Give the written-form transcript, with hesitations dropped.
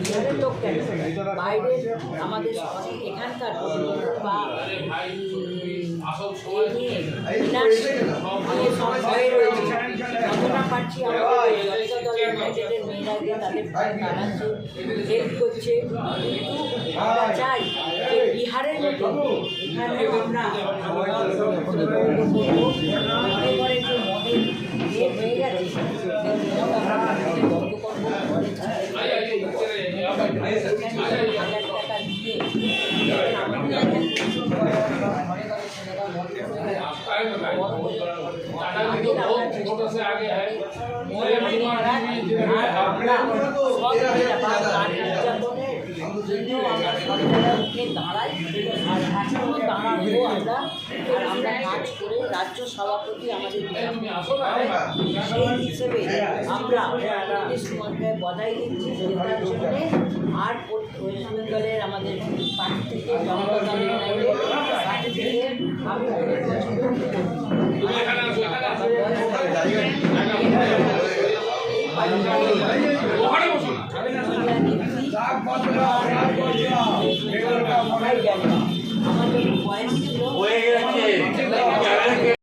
বিহারের লোক কেন, বাইরের আমাদের এখানকার বা যতটা পারছি আমাদের জনতা দলের ইউনাইটেডের মেয়েরা গিয়ে তাদের ভয় কাটাচ্ছে, হেল্প করছে। কিন্তু আমরা চাই যে বিহারের মতো এখানেও আমরা মনে করে যে মদের ইয়ে হয়ে গেছে, মদ আমরা বন্ধ করবো, মদের হাজার টাকা দিয়ে আমাদের দাঁড়াই আর এখনো দাঁড়াবো আমরা। আর আমরা কাজ করে রাজ্য সভাপতি আমাদের সেই হিসেবে আমরা সুমনকে বজায় দিচ্ছি জেতার জন্যে। আর ওয়েস্ট বেঙ্গলের আমাদের পার্টি থেকে জনতা দলের পার্টি থেকে আমি অনেক বছর ধরে